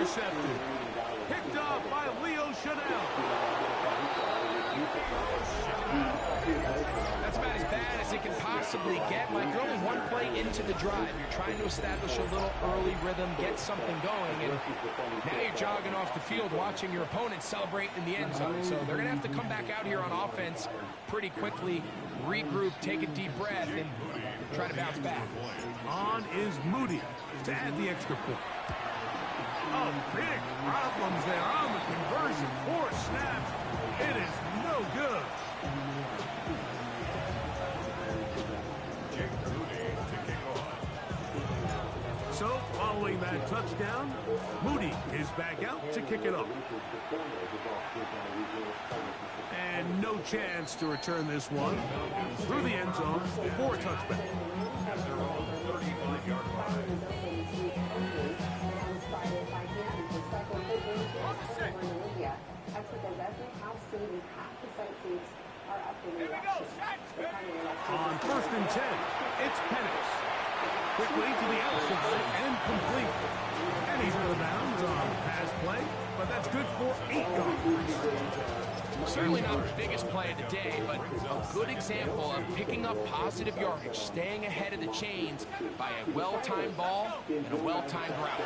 intercepted. Picked up by Leo Chanel. That's about as bad as it can possibly get. Mike, you're only one play into the drive. You're trying to establish a little early rhythm, get something going, and now you're jogging off the field watching your opponent celebrate in the end zone. So they're going to have to come back out here on offense pretty quickly, regroup, take a deep breath, and try to bounce back. On is Moody to add the extra point. Oh, big problems there on the conversion. 4 snaps. It is no good. So, following that touchdown, Moody is back out to kick it up. And no chance to return this one through the end zone for a touchback. On 1st and 10, it's Penix. Quickly to the outside and complete. And he's out of bounds on pass play, but that's good for 8 yards. Certainly not the biggest play of the day, but a good example of picking up positive yardage, staying ahead of the chains by a well-timed ball and a well-timed route.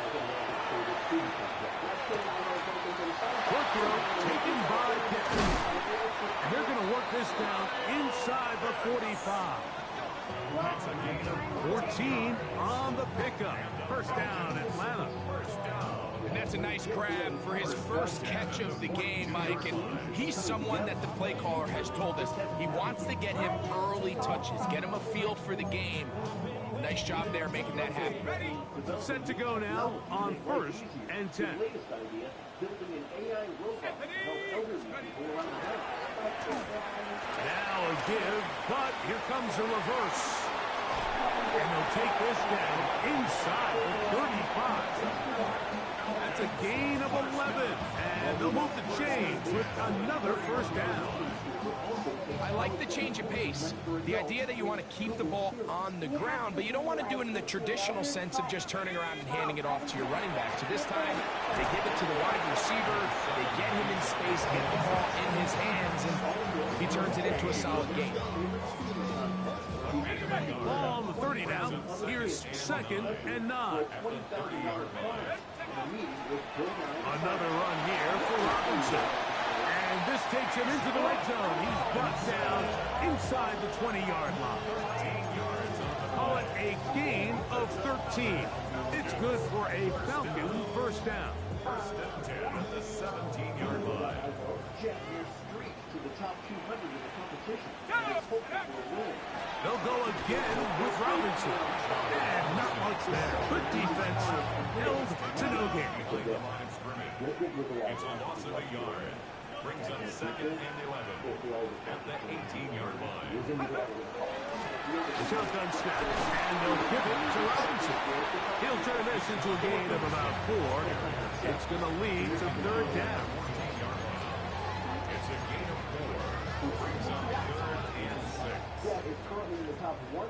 Good throw taken by Pittman. And they're going to work this down inside the 45. 14 on the pickup. First down, Atlanta. And that's a nice grab for his first catch of the game, Mike. And he's someone that the play caller has told us he wants to get him early touches, get him a feel for the game. Nice job there making that happen. Set to go now on 1st and 10. Now a give, but here comes a reverse. And they'll take this down inside the 35. That's a gain of 11. And they'll move the chains with another first down. I like the change of pace. The idea that you want to keep the ball on the ground, but you don't want to do it in the traditional sense of just turning around and handing it off to your running back. So this time, they give it to the wide receiver, they get him in space, get the ball in his hands, and he turns it into a solid gain. Ball on the 30 now. Here's 2nd and 9. Another run here for Robinson. And this takes him into the red zone. He's brought down inside the 20-yard line. Call it a gain of 13. It's good for a Falcon first down. 1st and 10 at the 17-yard line. They'll go again with Robinson. And not much there. Good defense. Held to no gain. It's a loss of a yard. Brings up 2nd and 11 at the 18-yard line. The shotgun snap, and they'll give it to Robinson. He'll turn this into a gain of about 4. It's going to lead to 3rd down. It's a gain of 4. Brings up 3rd and 6. It's currently in the top 1%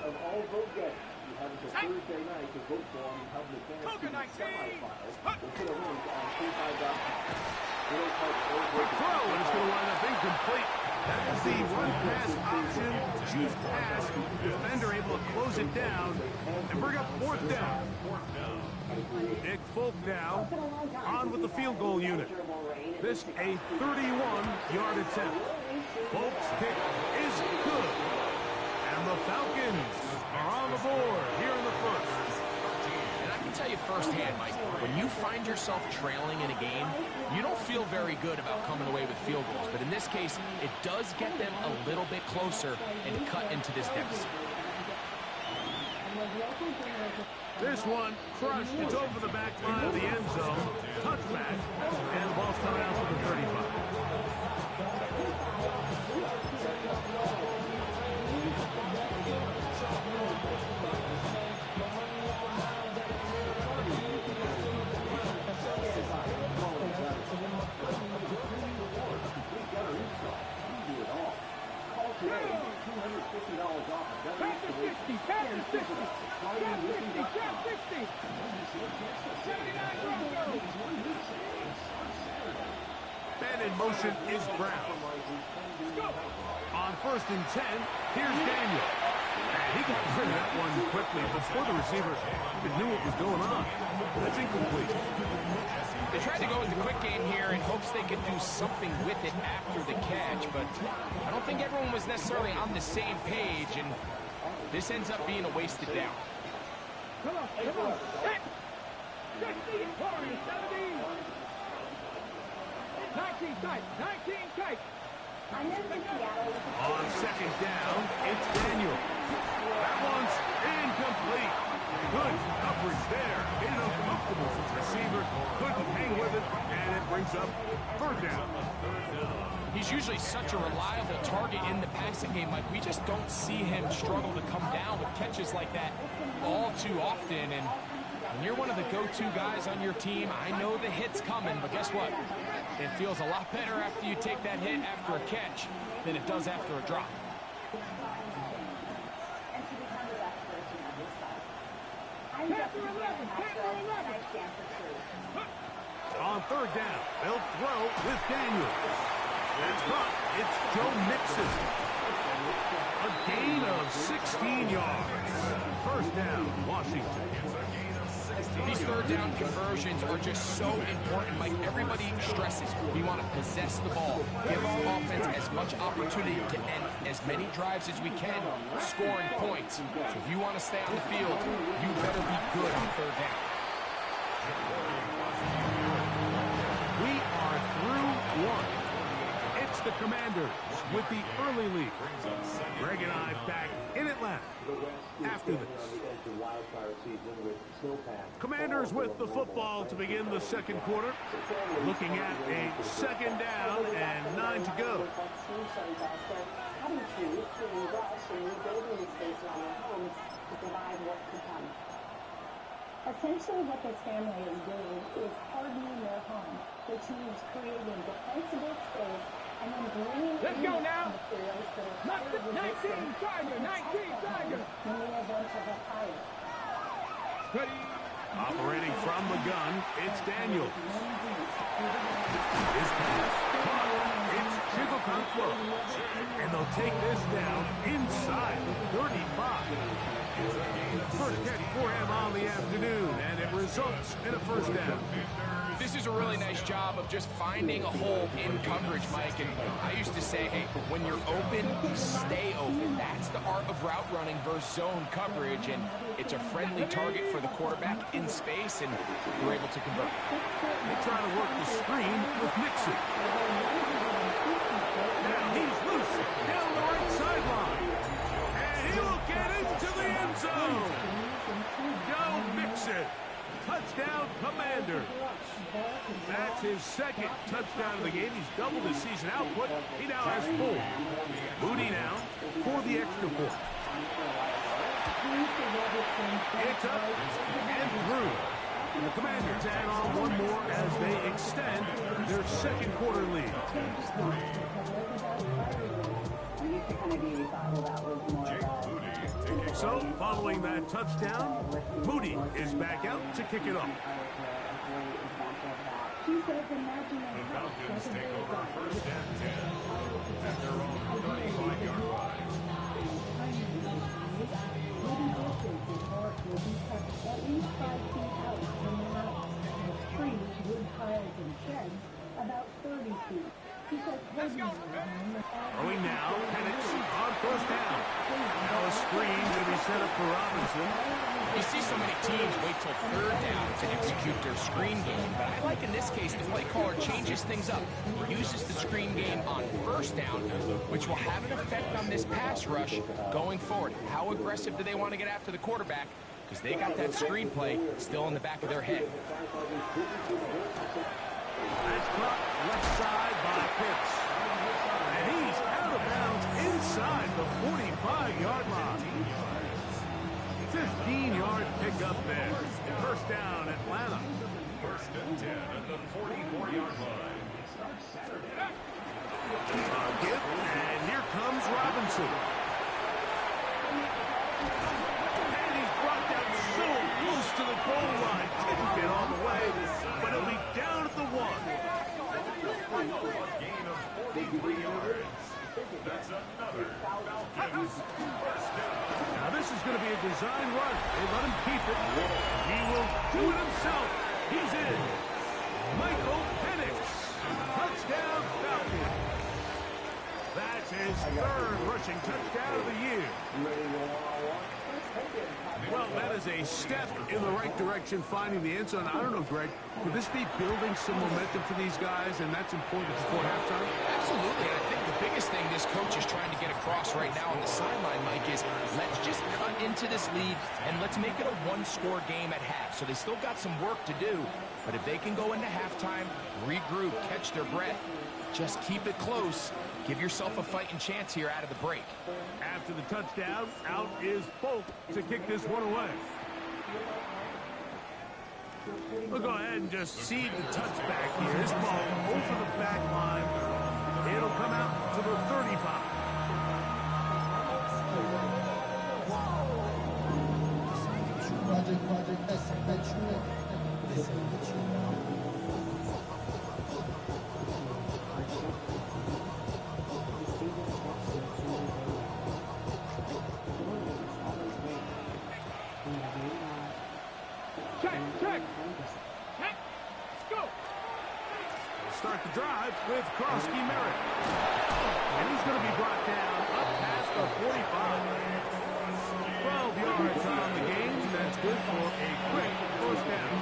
of all vote getters. You have until Thursday night to vote for him and help advance to the semifinals. We'll put a link on k5.com. Quick throw, and it's going to wind up incomplete. That is the run-pass option. Choose pass. Defender able to close it down and bring up 4th down. Nick Folk now on with the field goal unit. This a 31-yard attempt. Folk's kick is good. And the Falcons are on the board here in the first. And I can tell you firsthand, Mike, when you find yourself trailing in a game, you don't feel very good about coming away with field goals. But in this case, it does get them a little bit closer and cut into this deficit. This one crushed. It's over the back line of the end zone. Touchback. And the ball's coming out to the 35. motion is Brown. On 1st and 10, here's Daniel. And he got rid of that one quickly before the receiver even knew what was going on. That's incomplete. They tried to go with the quick game here in hopes they could do something with it after the catch, but I don't think everyone was necessarily on the same page, and this ends up being a wasted down. Come on. 16, 40, 17. 19 tight, 19 tight. On 2nd down, it's Daniel. That one's incomplete. Good coverage there. Made it uncomfortable for the receiver. Couldn't hang with it, and it brings up 3rd down. He's usually such a reliable target in the passing game. Like, we just don't see him struggle to come down with catches like that all too often. And when you're one of the go-to guys on your team, I know the hit's coming, but guess what? It feels a lot better after you take that hit after a catch than it does after a drop. On 3rd down, they'll throw with Daniel. That's caught. It's Joe Mixon. A gain of 16 yards. 1st down, Washington. These 3rd down conversions are just so important. Like, everybody stresses, we want to possess the ball, give our offense as much opportunity to end as many drives as we can, scoring points. So if you want to stay on the field, you better be good on 3rd down. We are through 1. It's the Commanders with the early lead. Greg and I back in Atlanta after this. Commanders with the football to begin the 2nd quarter. Looking at a 2nd down and 9 to go. Essentially what this family is doing is hardening their home, which means creating defensible space and then bringing Let's go now. materials that are 19 Tiger, 19 Tiger. in the event of a fire. Ready. Operating from the gun, it's Daniel. His pass. It's Chigokankwo. And they'll take this down inside the 35. First catch for him on the afternoon, and it results in a 1st down. This is a really nice job of just finding a hole in coverage, Mike. And I used to say, hey, when you're open, stay open. That's the art of route running versus zone coverage. And it's a friendly target for the quarterback in space, and they're able to convert. They try to work the screen with Mixon. Now he's loose down the right sideline. And he will get into the end zone. Joe Mixon. Touchdown, Commanders. That's his 2nd touchdown of the game. He's doubled his season output. He now has 4. Moody now for the extra point. It's up and through. And the Commanders add on one more as they extend their 2nd quarter lead. So, following that touchdown, Moody is back out to kick it off. The Falcons take over 1st and 10 at their own 35-yard line. At least 5 feet out from the house, with trees, wood piles, and sheds, about 30 feet. Throwing now, Penix on 1st down. Now a screen to be set up for Robinson. You see so many teams wait till 3rd down to execute their screen game, but I like in this case the play caller changes things up. He uses the screen game on 1st down, which will have an effect on this pass rush going forward. How aggressive do they want to get after the quarterback? Because they got that screen play still in the back of their head. That's caught left side by Pitts. And he's out of bounds inside the 45-yard line. 15-yard pickup there. 1st down, Atlanta. 1st and 10 at the 44-yard line. Gift, and here comes Robinson. And he's brought down so close to the goal line. Didn't get all the way, but he'll be down at the 1. design run. They let him keep it. He will do it himself. He's in. Michael Penix. Touchdown, Falcons. That's his third rushing touchdown of the year. Well, that is a step in the right direction, finding the end zone. I don't know, Greg, could this be building some momentum for these guys, and that's important before halftime? Absolutely. I think the biggest thing this coach is trying to get across right now on the sideline, Mike, is let's just cut into this lead, and let's make it a one-score game at half. So they still got some work to do, but if they can go into halftime, regroup, catch their breath, just keep it close, give yourself a fighting chance here out of the break. After the touchdown, out is Folk to kick this one away. We'll go ahead and just seed the touchback here. This ball over the back line. It'll come out to the 35. Start the drive with Krosky Merritt. And he's going to be brought down up past the 45. 12 yards on the game, and that's good for a quick first down.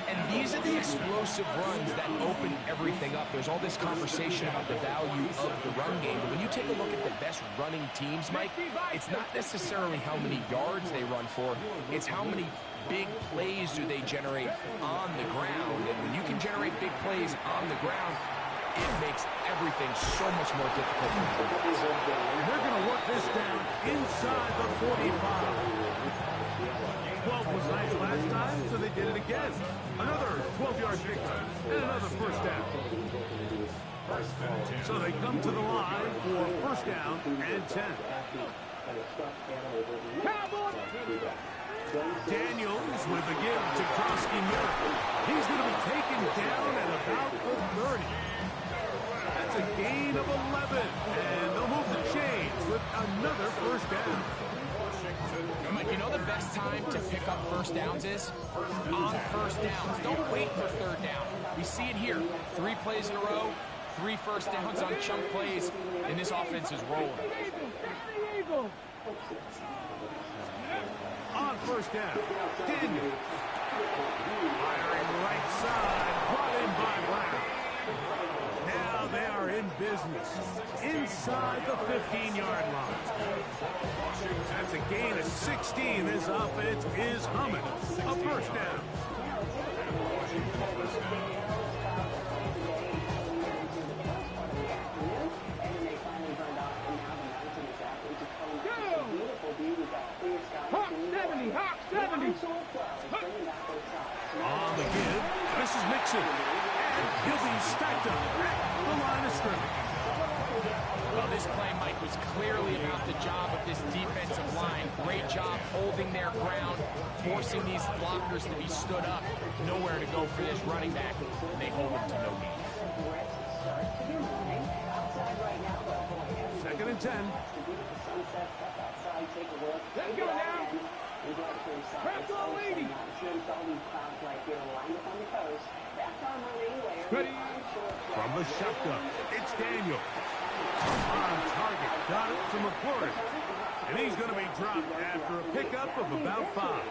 And these are the explosive runs that open everything up. There's all this conversation about the value of the run game, but when you take a look at the best running teams, Mike, it's not necessarily how many yards they run for, it's how many big plays do they generate on the ground. And when you can generate big plays on the ground, it makes everything so much more difficult. And they're going to work this down inside the 45. 12 was nice last time, so they did it again. Another 12-yard pickup and another first down. So they come to the line for first down and 10. Daniels with a give to Krosky Merritt. He's going to be taken down at about the 30. That's a gain of 11, and they'll move the chains with another first down. Mike, you know the best time to pick up first downs is? On first downs. Don't wait for third down. We see it here. 3 plays in a row, 3 first downs on chunk plays, and this offense is rolling. On first down, Daniel. Firing right side, brought in by Brown. Now they are in business inside the 15-yard line. That's a gain of 16. This offense is humming. A first down. Hawk 70, Hawk 70. On the give, this is Mixon. And he'll be stacked up at the line of scrimmage. Well, this play, Mike, was clearly about the job of this defensive line. Great job holding their ground, forcing these blockers to be stood up. Nowhere to go for this running back, and they hold him to no gain. Second and 10. Let's go now. Press on lady. Ready. From the shotgun, it's Daniel. On target, got it to McClure. And he's going to be dropped after a pickup of about 5.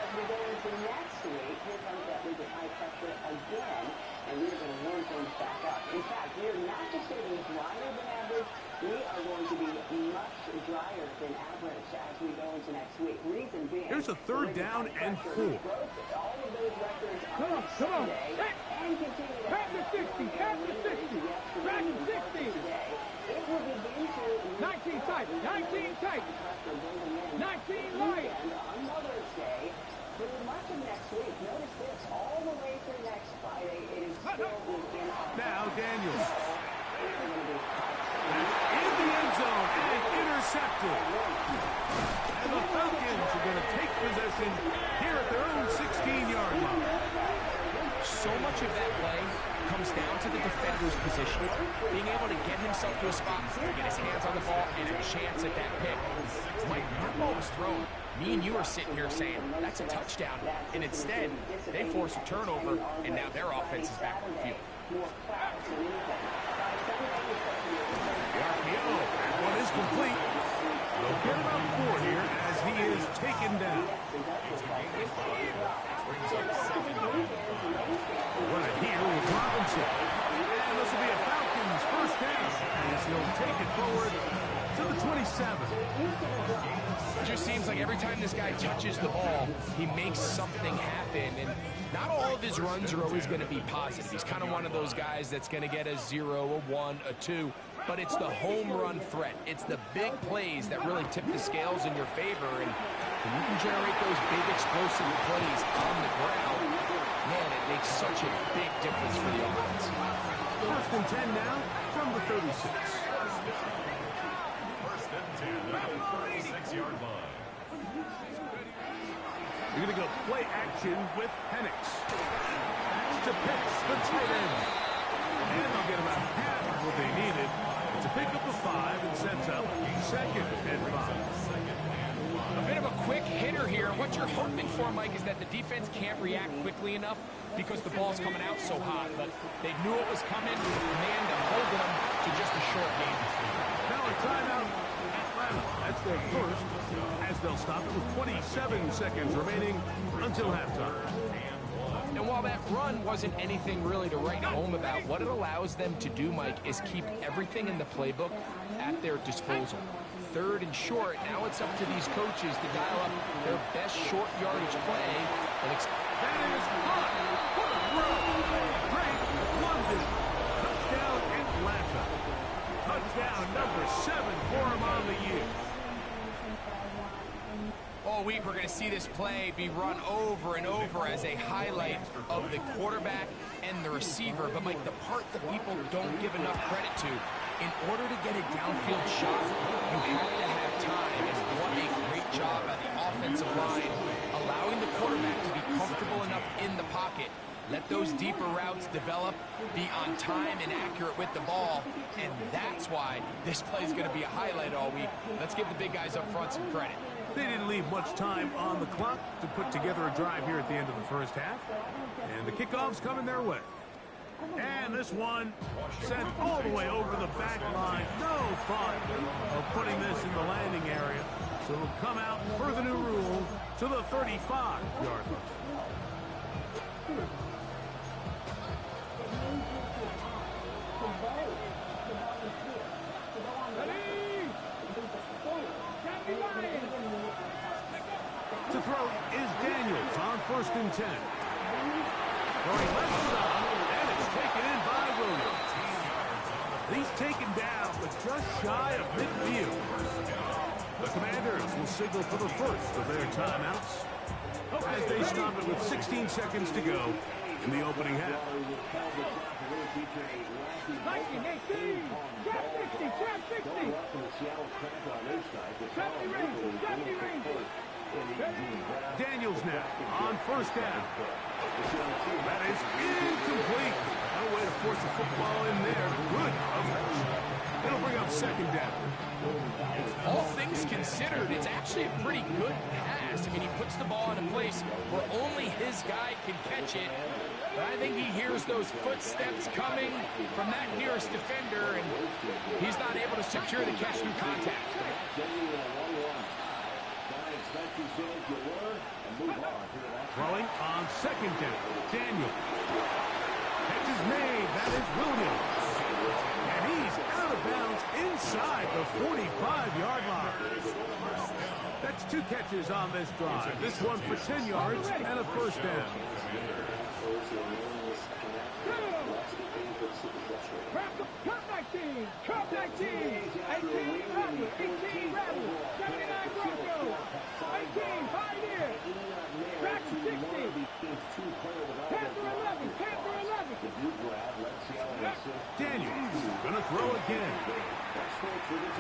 We go into next week, here comes that league of high pressure again, and we are going to warm things back up. In fact, we are not just going to be drier than average, we are going to be much drier than average as we go into next week. Reason being, here's a third down and 4. All of those records Come on, come on. and continue to Pass the 60, pass the 60. Pass the 60. today. It will begin to 19 tight, 19 tight. 19 light. and on Mother's Day through much of next week. Notice this, all the way through next Friday, it is still within Now Daniels. In the end zone and intercepted. And the Falcons are going to take possession here at their own 16-yard line. So much of that play comes down to the defender's position, being able to get himself to a spot, get his hands on the ball, and a chance at that pick. Mike, that ball was thrown. Me and you are sitting here saying, that's a touchdown. And instead, they force a turnover, and now their offense is back on the field. That one is complete. They'll get about 4 here as he is taken down. Running here with Robinson. And this will be a Falcons first down as he'll take it forward to the 27. It just seems like every time this guy touches the ball, he makes something happen. And not all of his runs are always going to be positive. He's kind of one of those guys that's going to get a 0, a 1, a 2. But it's the home run threat. It's the big plays that really tip the scales in your favor. And when you can generate those big explosive plays on the ground, man, it makes such a big difference for the offense. First and 10 now from the 36. First and 10 at the 36-yard line. You're going to go play action with Penix. To Pitts, the tight end. And they'll get about half of what they needed to pick up a 5 and sets up second and 5. A bit of a quick hitter here. What you're hoping for, Mike, is that the defense can't react quickly enough because the ball's coming out so hot. But they knew it was coming. Man, to hold them to just a short game. Now a timeout. Atlanta. That's their first, as they'll stop it with 27 seconds remaining until halftime. And while that run wasn't anything really to write home about, what it allows them to do, Mike, is keep everything in the playbook at their disposal. Third and short, now it's up to these coaches to dial up their best short yardage play. And that is hot. What a throw. Great London. Touchdown Atlanta. Touchdown number 7 for him on the year. All week we're going to see this play be run over and over as a highlight of the quarterback and the receiver. But, Mike, the part that people don't give enough credit to, in order to get a downfield shot, you have to have time. And what a great job by the offensive line, allowing the quarterback to be comfortable enough in the pocket. Let those deeper routes develop, be on time and accurate with the ball, and that's why this play is going to be a highlight all week. Let's give the big guys up front some credit. They didn't leave much time on the clock to put together a drive here at the end of the first half. And the kickoff's coming their way. And this one sent all the way over the back line. No thought of putting this in the landing area. So it'll come out per the new rule to the 35-yard line. To throw is Daniels on first and 10. Throwing left side, and it's taken in by Williams. He's taken down, but just shy of midfield. The Commanders will signal for the first of their timeouts as they stop it with 16 seconds to go in the opening half. Daniels now on first down. That is incomplete. No way to force the football in there. Good coverage. It'll bring up second down. All things considered, it's actually a pretty good pass. I mean, he puts the ball in a place where only his guy can catch it. But I think he hears those footsteps coming from that nearest defender, and he's not able to secure the catch through contact. Throwing on second down. Daniel. Catch is made. That is Williams. And he's out of bounds inside the 45-yard line. That's 2 catches on this drive. This one for 10 yards and a first down. Cup 19, 18 Rebel, 18 Rebel, 79 Broncos, 18 Pioneer, back to 60, Panther 11, Panther 11. Daniels gonna throw again.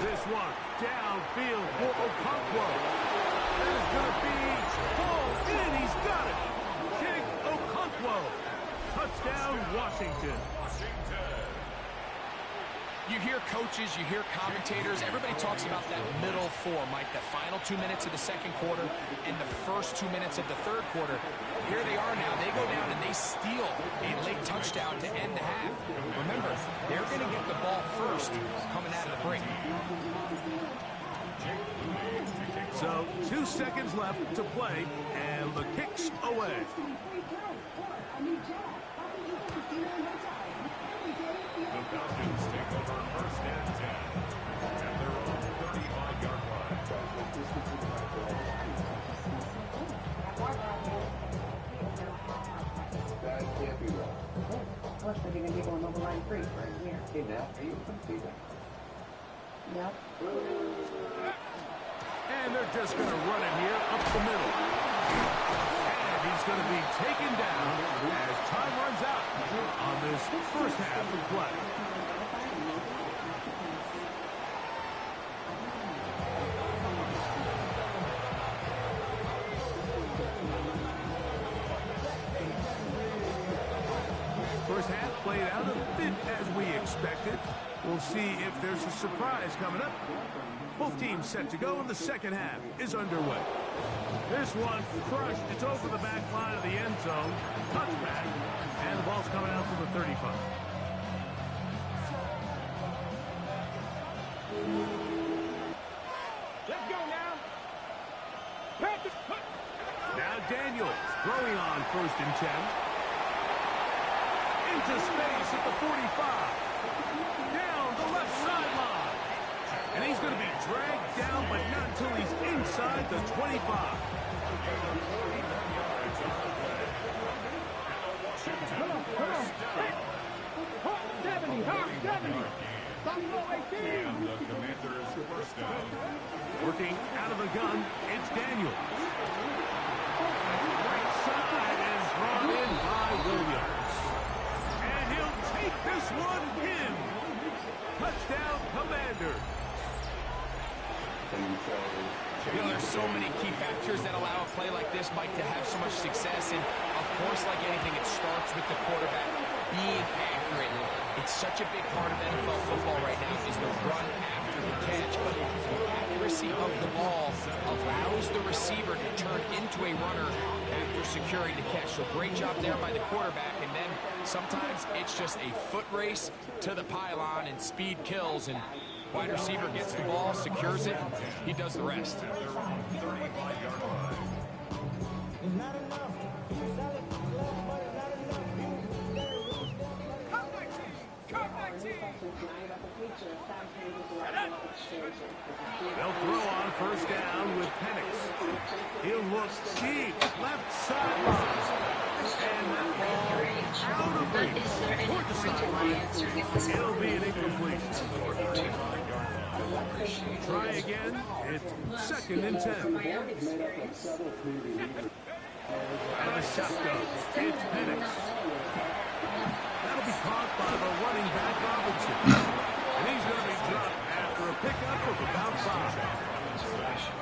This one downfield for Okonkwo. That is gonna be hauled in. He's got it. King Okonkwo. Touchdown, Washington. You hear coaches, you hear commentators, everybody talks about that middle four, Mike, the final 2 minutes of the second quarter and the first 2 minutes of the third quarter. Here they are now. They go down and they steal a late touchdown to end the half. Remember, they're going to get the ball first coming out of the break. So 2 seconds left to play, and the kick's away. The Falcons take over first and 10 at their own 35-yard line. That can't be wrong. Plus, they're going to be going over line 3 right here. Hey, now, are you complete that? Yep. And they're just going to run it here up the middle. And he's going to be taken down as time runs out on this first half of play. First half played out a bit as we expected. We'll see if there's a surprise coming up. Both teams set to go, and the second half is underway. This one crushed. It's over the back line of the end zone. Touchback, and the ball's coming out to the 35. Let's go now. Now Daniels throwing on first and 10. Into space at the 45. Down the left sideline. And he's going to be dragged down, but not until he's inside the 25. Come on. 70, 70. And the Commanders' first down. Working out of the gun, it's Daniels. Right side and brought in by Williams. And he'll take this one in. Touchdown, Commanders. You know, there's so many key factors that allow a play like this, Mike, to have so much success. And, of course, like anything, it starts with the quarterback being accurate. It's such a big part of NFL football right now is the run after the catch. But the accuracy of the ball allows the receiver to turn into a runner after securing the catch. So great job there by the quarterback. And then sometimes it's just a foot race to the pylon and speed kills. And wide receiver gets the ball, secures it, he does the rest. They'll throw on first down with Penix. He'll look deep, left sideline. And that ball out of reach toward the sideline. It'll be an incompletion. Try again. It's second and 10. Out of the shotgun, it's Penix. That'll be caught by the running back Robinson. And he's going to be dropped after a pickup of about 5.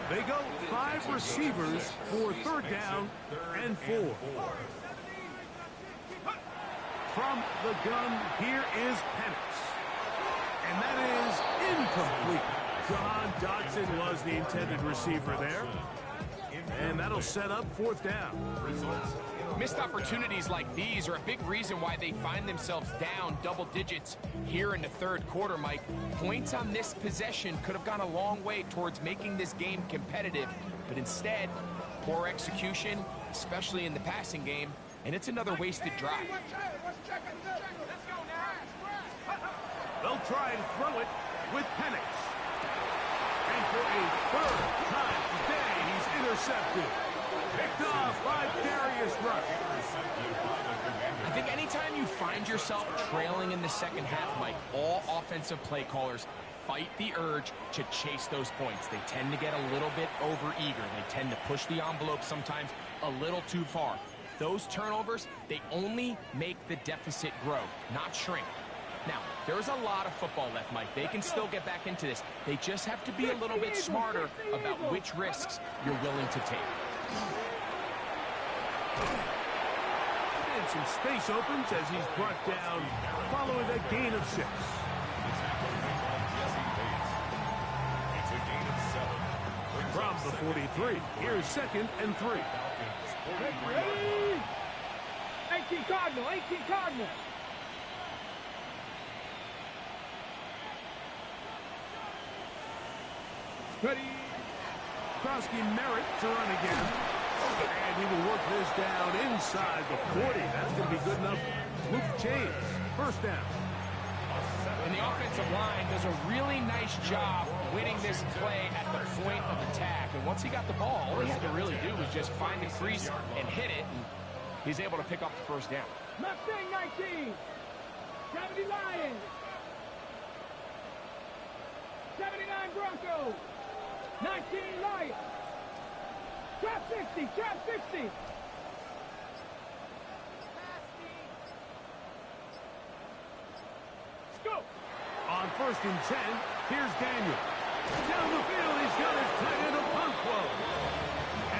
They go 5 receivers for third down and 4. From the gun, here is Penix. And that is incomplete. John Dodson was the intended receiver there. And that'll set up fourth down. Missed opportunities like these are a big reason why they find themselves down double digits here in the third quarter, Mike. Points on this possession could have gone a long way towards making this game competitive, but instead, poor execution, especially in the passing game, and it's another wasted drive. They'll try and throw it with Penix. And for a third time today, he's intercepted. Picked off by Darius Rush. I think anytime you find yourself trailing in the second half, Mike, all offensive play callers fight the urge to chase those points. They tend to get a little bit overeager. They tend to push the envelope sometimes a little too far. Those turnovers, they only make the deficit grow, not shrink. Now, there's a lot of football left, Mike. They can still get back into this. They just have to be a little bit smarter about which risks you're willing to take. And some space opens as he's brought down following a gain of 6. It's a gain of 7. From the 43, here's 2nd and 3. Ready? 18 Cardinal, 18 Cardinal. Ready? Krosky Merritt to run again. And he will work this down inside the 40. That's going to be good enough to move the chains. 1st down. And the offensive line does a really nice job winning this play at the point of attack. And once he got the ball, all he had to really do was just find the crease and hit it. And he's able to pick up the 1st down. Mustang 19. 70 Lions. 79 Broncos. 19 Lions. Drop 60, drop 60. Let's go. On 1st and 10, here's Daniel. Down the field, he's got his tight end Okonkwo.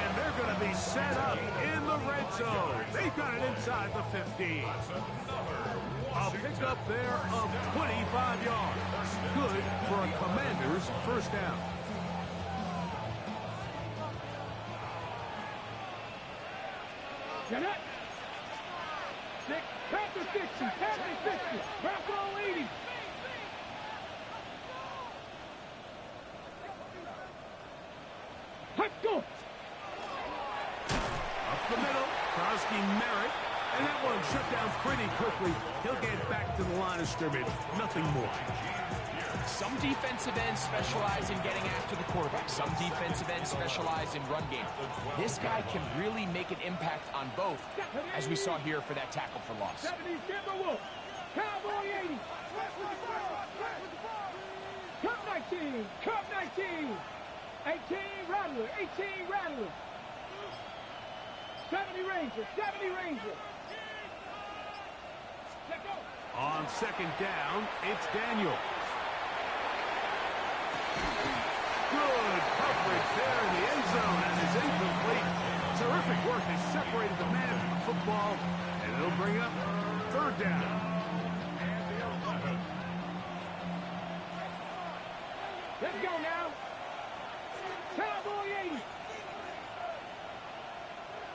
And they're going to be set up in the red zone. They've got it inside the 15. A pickup there of 25 yards. Good for a Commander's 1st down. Get it. Panther 60, Panther 60, Bronco 80. Let's go. Up the middle, Krosky Merritt. And that one shut down pretty quickly. He'll get back to the line of scrimmage. Nothing more. Some defensive ends specialize in getting after the quarterback. Some defensive ends specialize in run game. This guy can really make an impact on both, as we saw here for that tackle for loss. 70 Timberwolf. Cowboy 80. Cup 19. Cup 19. 18 Rattler. 18 Rattler. 70 Rangers. 70 Rangers. Let's go. On 2nd down, it's Daniel. Good coverage there in the end zone, and it's incomplete. Terrific work. They separated the man from the football, and it'll bring up 3rd down. Let's go now. Cowboy 80.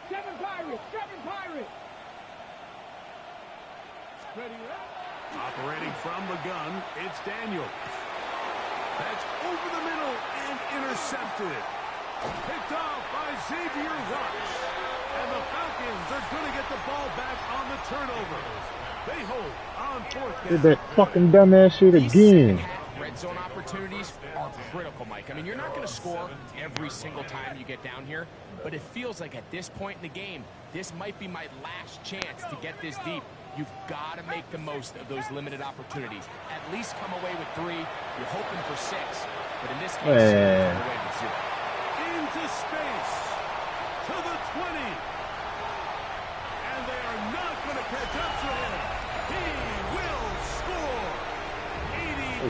7 Pirates. 7 Pirates. Ready, Operating from the gun, it's Daniel. That's over the middle and intercepted. Picked off by Xavier Watts. And the Falcons are going to get the ball back on the turnover. They hold on 4th down. Did that fucking dumbass shit again. Red zone opportunities are critical, Mike. I mean, you're not going to score every single time you get down here, but it feels like at this point in the game, this might be my last chance to get this deep. You've got to make the most of those limited opportunities. At least come away with 3. You're hoping for 6, but in this case, come away with 0. Into space to the 20. And they are not going to catch up to him. He will score.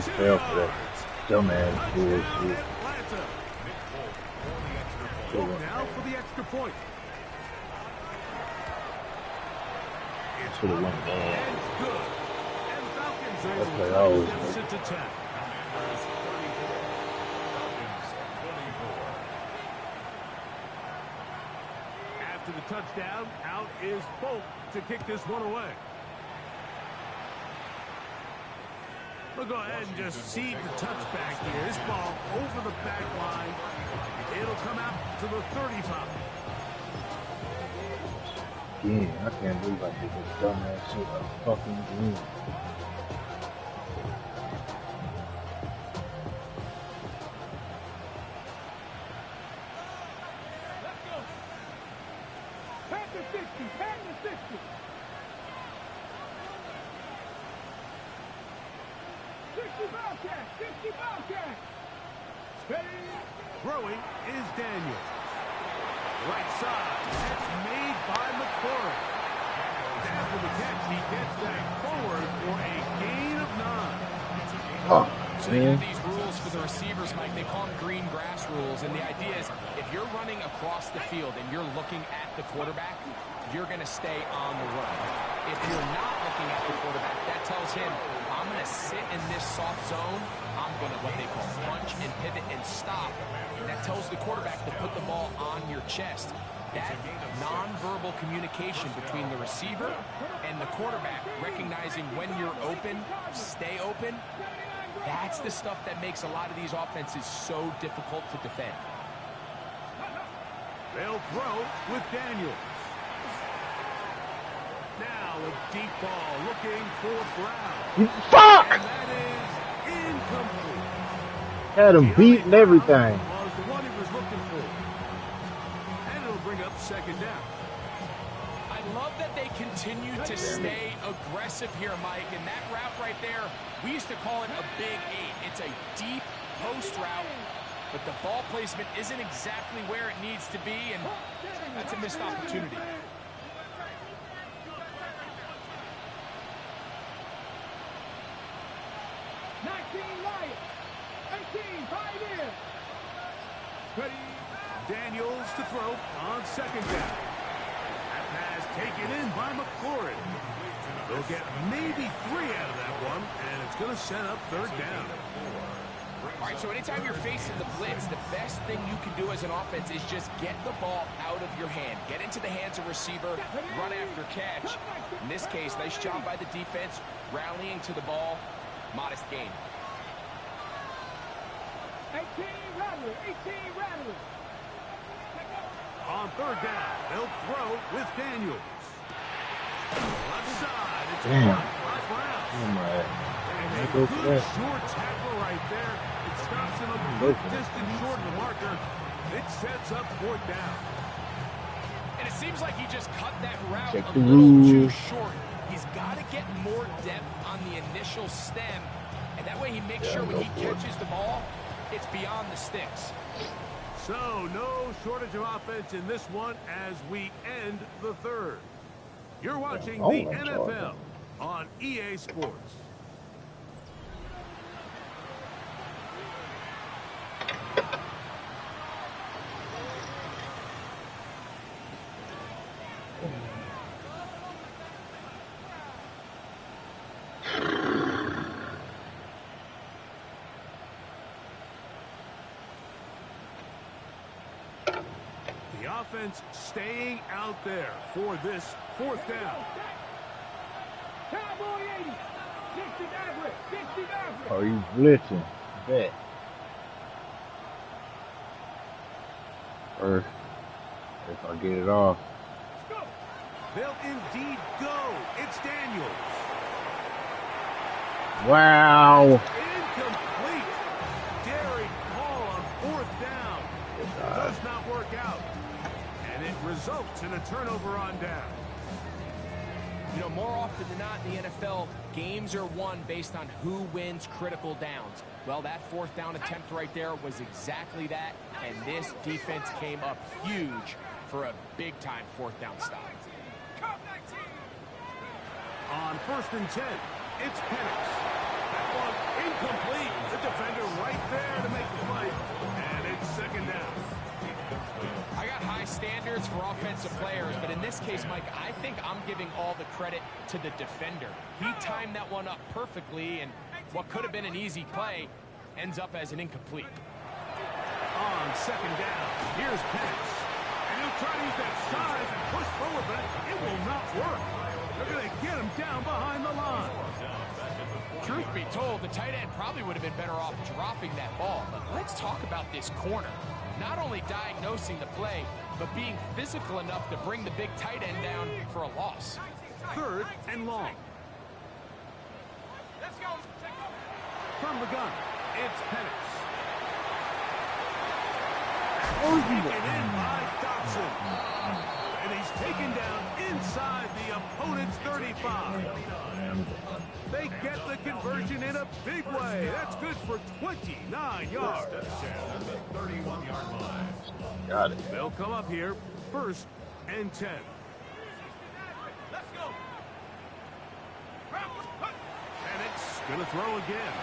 82 yards. Dumbass bullshit. Atlanta. Now for the extra point. Should have went ball. And good. And Falcons are able That's to always deficit to 10. After the touchdown, out is Folk to kick this one away. We'll go ahead and just seed the touchback here. This ball over the back line. It'll come out to the 35. Again, I can't believe I did this dumbass shit a fucking game. Let's go. Panther 60. Panther 60. 60 Bobcat. 60 Bobcat. Ready. Throwing is Daniel. Right side. That's made by McCoy. After the catch, he gets that forward for a gain of 9. Oh, So they have these rules for the receivers, Mike. They call them green grass rules. And the idea is if you're running across the field and you're looking at the quarterback, you're going to stay on the run. If you're not looking at the quarterback, that tells him, I'm going to sit in this soft zone. I'm going to what they call punch and pivot and stop. And that tells the quarterback to put the ball on your chest. That nonverbal communication between the receiver and the quarterback, recognizing when you're open, stay open, that's the stuff that makes a lot of these offenses so difficult to defend. They'll throw with Daniels. Now a deep ball looking for Brown. Fuck! And that is incomplete. Had him beat and everything. Was the one he was looking for. And it'll bring up second down. I love that they continue to stay aggressive here, Mike. And that route right there, we used to call it a big 8. It's a deep post route, but the ball placement isn't exactly where it needs to be, and that's a missed opportunity. Daniels to throw on second down. That pass taken in by McLaurin. They'll get maybe 3 out of that one, and it's going to set up third down. All right, so anytime you're facing the blitz, the best thing you can do as an offense is just get the ball out of your hand. Get into the hands of receiver, run after catch. In this case, nice job by the defense, rallying to the ball, modest gain. 18 Rattler. On third down, they'll throw with Daniels. Left side, it's Damn. by Brown. Oh my. And a Go for good that. short tackle right there. It stops him a good distance short of the marker. It sets up fourth down. And it seems like he just cut that route Check a the little too rules. short. He's got to get more depth on the initial stem, and that way he makes sure when he catches the ball, it's beyond the sticks. So, no shortage of offense in this one as we end the third. You're watching the NFL on EA Sports. The offense staying out there for this fourth down. Cowboy 80. 60 average. 60 average. Oh, he's blitzing. Bet. First, if I get it off. They'll indeed go. It's Daniels. Wow. Incomplete. Derek Hall on fourth down. Does not work out. And it results in a turnover on down. You know, more often than not in the NFL, games are won based on who wins critical downs. Well, that fourth down attempt right there was exactly that, and this defense came up huge for a big-time fourth down stop. On 1st and 10, it's Penix. That one incomplete. The defender right there to make the play, and it's second down. I got high standards for offensive players, but in this case, Mike, I think I'm giving all the credit to the defender. He timed that one up perfectly, and what could have been an easy play ends up as an incomplete. On second down, here's Penix. And he'll try to use that size and push forward, but it will not work. They're going to get him down behind the line. Truth be told, the tight end probably would have been better off dropping that ball. But let's talk about this corner. Not only diagnosing the play, but being physical enough to bring the big tight end down for a loss. 3rd and long. Let's go. From the gun, it's Penix. Oh, Taken in by Dotson. And he's taken down inside the opponent's 35. They get the conversion in a big way. That's good for 29 yards. 31-yard line. Got it. They'll come up here, 1st and 10. Let's go. And it's going to throw again.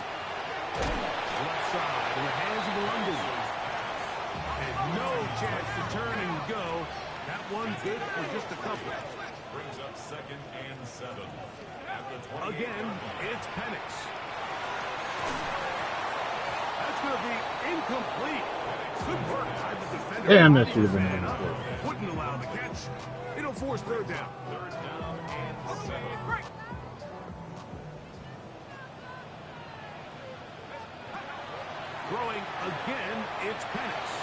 Left side in the hands of the London. And no chance to turn and go That one good for just a couple. Brings up 2nd and 7. At the 28. Again, it's Penix. That's going to be incomplete. Good work by the defender. Damn, that should have been in the play. Wouldn't allow the catch. It'll force 3rd down. 3rd down and 7. Throwing again, it's Penix.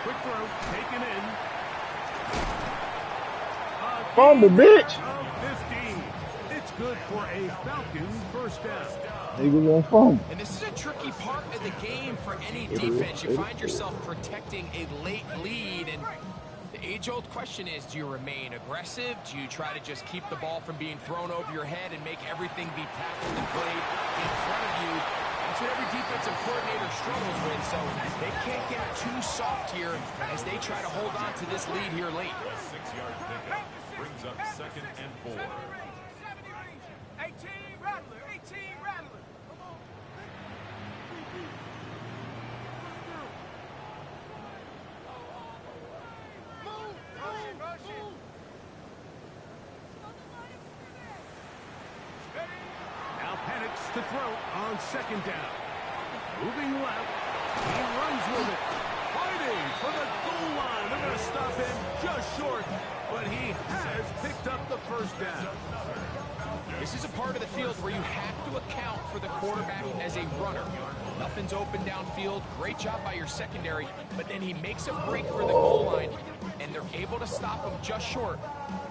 Quick throw, taken in. Fumble, bitch. Of 15. It's good for a Falcon 1st down. Nigga won't fumble. And this is a tricky part of the game for any defense. You find yourself protecting a late lead, and the age-old question is, do you remain aggressive? Do you try to just keep the ball from being thrown over your head and make everything be tackled and played in front of you? That's what every defensive coordinator struggles with, so they can't get too soft here as they try to hold on to this lead here late. A 6-yard pickup brings up 2nd and 4. 18 Rattler, 18 Rattler. Now Penix to throw on 2nd down. Moving left. He runs with it. Fighting for the goal line. They're going to stop him just short, but he has picked up the 1st down. This is a part of the field where you have to account for the quarterback as a runner. Nothing's open downfield. Great job by your secondary, but then he makes a break for the goal line, and they're able to stop him just short,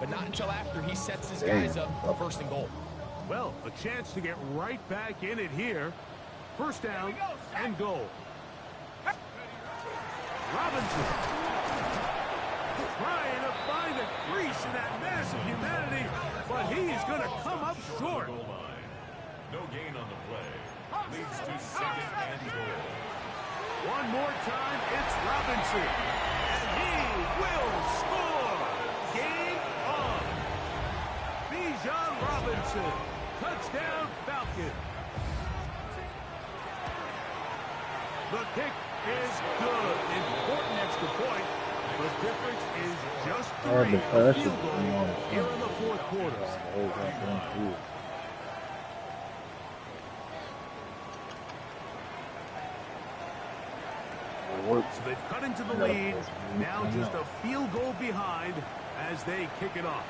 but not until after he sets his guys up 1st and goal. Well, a chance to get right back in it here. 1st down and goal. Robinson trying to find a crease in that massive humanity, but he's going to come up short. Goal line. No gain on the play. Leads to 2nd and goal. One more time, it's Robinson. And he will score. Game on. Bijan Robinson. Touchdown, Falcon. The kick is good. Important extra point. The difference is just 3. A field goal here in the 4th quarter. So they've cut into the lead. Now just a field goal behind as they kick it off.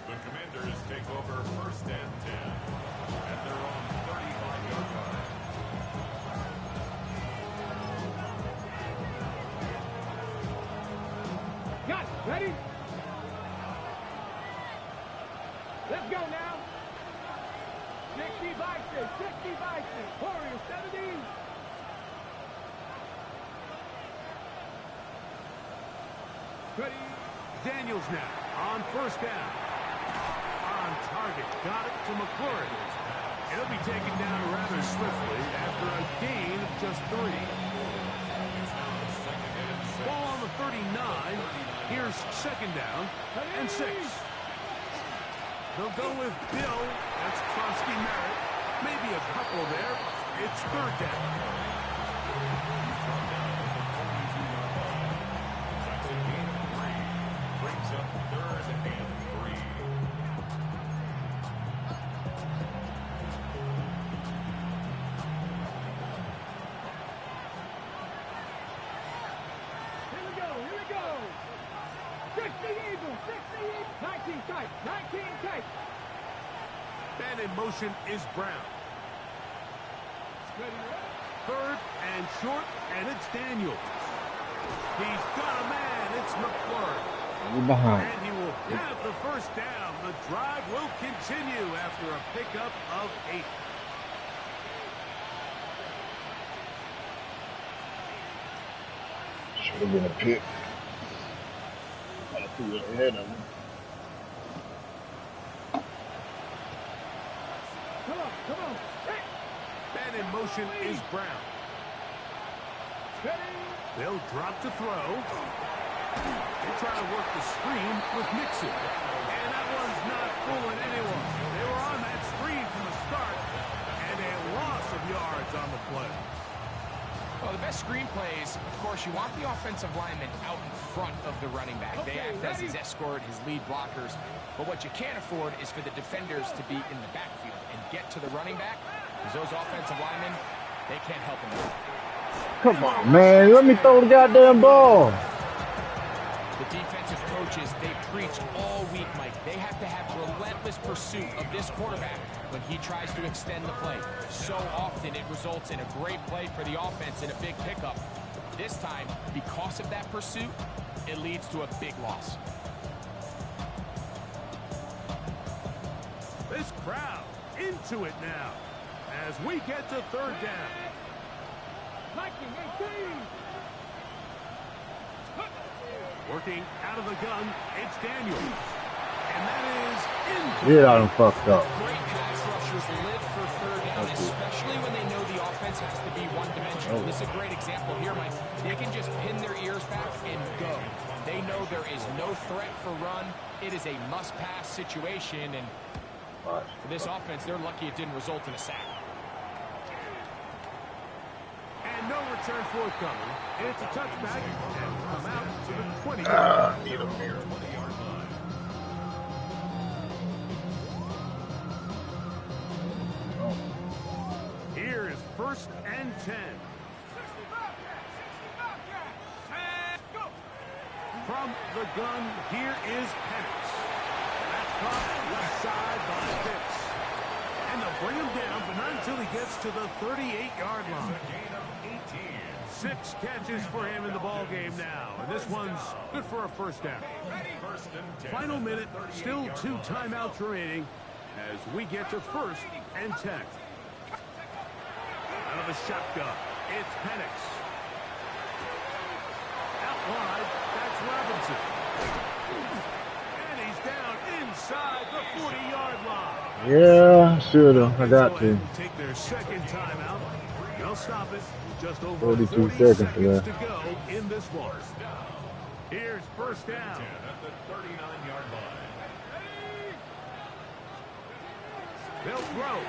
The Commanders take over 1st and 10 at their own 35-yard line. Got it. Ready? Let's go now. 60 Bison, 60 Bison. Warrior 70. Ready? Daniels now on 1st down. On target. Got it to McClure. It'll be taken down rather swiftly after a gain of just 3. Ball on the 39. Here's 2nd down and 6. They'll go with Bill. That's Krosky Merritt. Maybe a couple there. It's 3rd down. That's a gain of 3. Brings up 3rd and 3. Here we go, here we go. 60 Eagles, 60 Eagles. 19 tight, 19 tight. Man in motion is Brown. 3rd and short, and it's Daniels. He's got a man. It's McClure. You're behind. And he will have the 1st down. The drive will continue after a pickup of 8. Should have been a pick. I threw it ahead of him. Come on, come on. Hey. Man in motion is Brown. Ready? They'll drop to throw. They try to work the screen with Mixon. And that one's not fooling anyone. They were on that screen from the start. And a loss of yards on the play. Well, the best screen plays, of course, is you want the offensive lineman out in front of the running back. They act as his escort, his lead blockers. But what you can't afford is for the defenders to be in the backfield and get to the running back, because those offensive linemen, they can't help him. Come on, man. Let me throw the goddamn ball. The defensive coaches, they preach all week, Mike. They have to have relentless pursuit of this quarterback when he tries to extend the play. So often it results in a great play for the offense and a big pickup. This time, because of that pursuit, it leads to a big loss. This crowd into it now as we get to third down. Working out of the gun, it's Daniels. And that is in. Yeah, I done fucked up. Great pass rushers live for third down, especially when they know the offense has to be one-dimensional. This is a great example here, Mike. They can just pin their ears back and go. They know there is no threat for run. It is a must-pass situation, and for this offense, they're lucky it didn't result in a sack. And no return forthcoming. It's a touchback and come out to the 20. Need a mirror. Here is first and 10. From the gun, here is Penix. That's caught left side by Pitts. And they'll bring him down, but not until he gets to the 38-yard line. 6 catches for him in the ball game now, and this one's good for a first down. Final minute, still 2 timeouts remaining as we get to first and 10. Out of a shotgun, it's Penix. Out wide, that's Robinson. And he's down inside the 40-yard line. Yeah, shoulda. I got to. Take their second timeout. They'll stop it. Just over 42 40 seconds seconds to to go in this one. Here's first down. At the 39-yard line. They'll throw.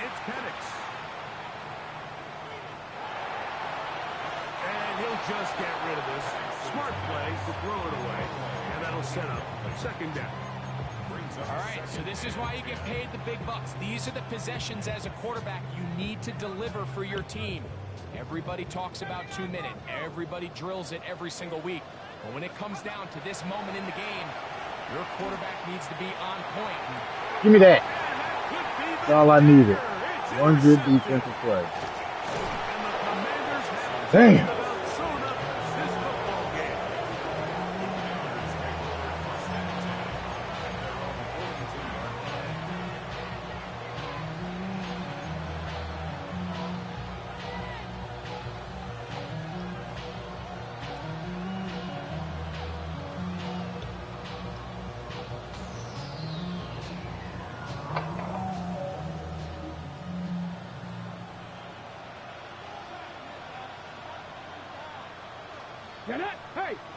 It's Penix. And he'll just get rid of this. Smart play to throw it away. And that'll set up second down. All right, so this is why you get paid the big bucks. These are the possessions as a quarterback you need to deliver for your team. Everybody talks about 2-minute. Everybody drills it every single week. But when it comes down to this moment in the game, your quarterback needs to be on point. Give me that. That's all I needed. One good defensive play. Damn.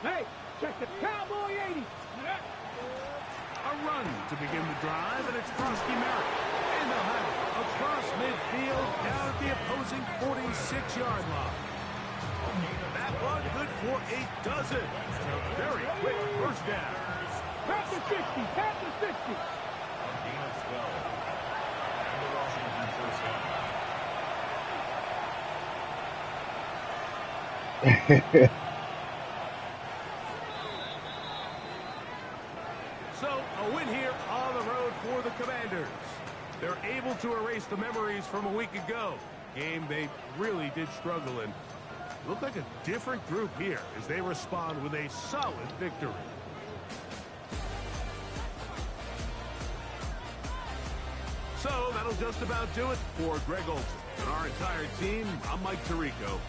Hey, check the Cowboy 80. A run to begin the drive, and it's Krosky Merritt. And they'll have it across midfield down at the opposing 46-yard line. That one good for a dozen. A very quick first down. Past the 60, past the 60. A gain of 12. And the Washington first down. So, a win here on the road for the Commanders. They're able to erase the memories from a week ago. Game they really did struggle in. Look like a different group here as they respond with a solid victory. So, that'll just about do it for Greg Olson and our entire team. I'm Mike Tirico.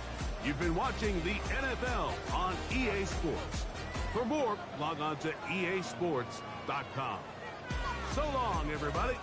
You've been watching the NFL on EA Sports. For more, log on to easports.com. So long, everybody.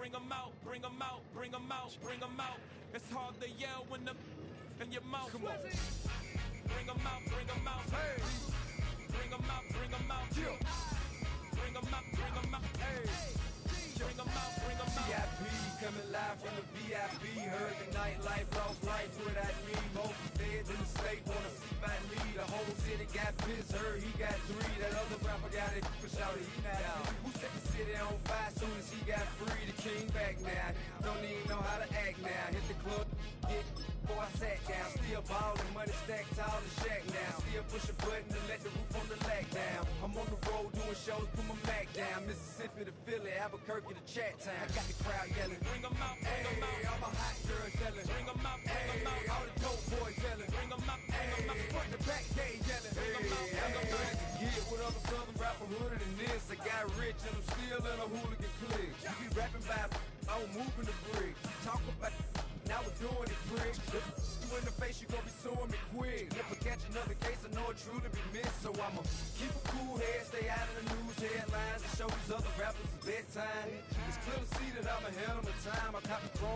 bring them out, bring them out, bring them out, bring them out. It's hard to yell when the in your mouth. Come on. Bring them out, bring them out. Hey. Bring them out, bring them out. Yeah. Bring them out, bring them out. Hey. Bring them out, bring them out. VIP coming live from the VIP. Heard the nightlife, lost life without me. Most feds in the state wanna see by me. The whole city got pissed, heard he got 3. That other rapper got it, for shouted he not out. Who set the city on fire soon as he got free? The king back now, don't even know how to act now. Hit the club, get before I sat down. Still ballin', money stacked tall and shack now. Still push a button to let the roof on the lag down. I'm on the road doing shows, put my Mac down. Mississippi to Philly, Albuquerque to Chat Town. I got the crowd yelling, bring them out, bring them out. All my hot girls yelling, bring them out, bring them out. All the dope boys yelling, bring them out, bring them out. Front the back gate yelling, bring them out, bring them out. Get with other southern rapper hooded than this. I got rich and I'm still in a hooligan clique. You be rapping by, I'm moving the bricks. Talk about, now we're doing it quick. You in the face, you gon' be suing me quick. Never catch another case, I know it truly be missed. So I'ma keep a cool head, stay out of the news headlines, and show these other rappers it's bedtime. It's clear to see that I'm ahead of my time. I caught the throne.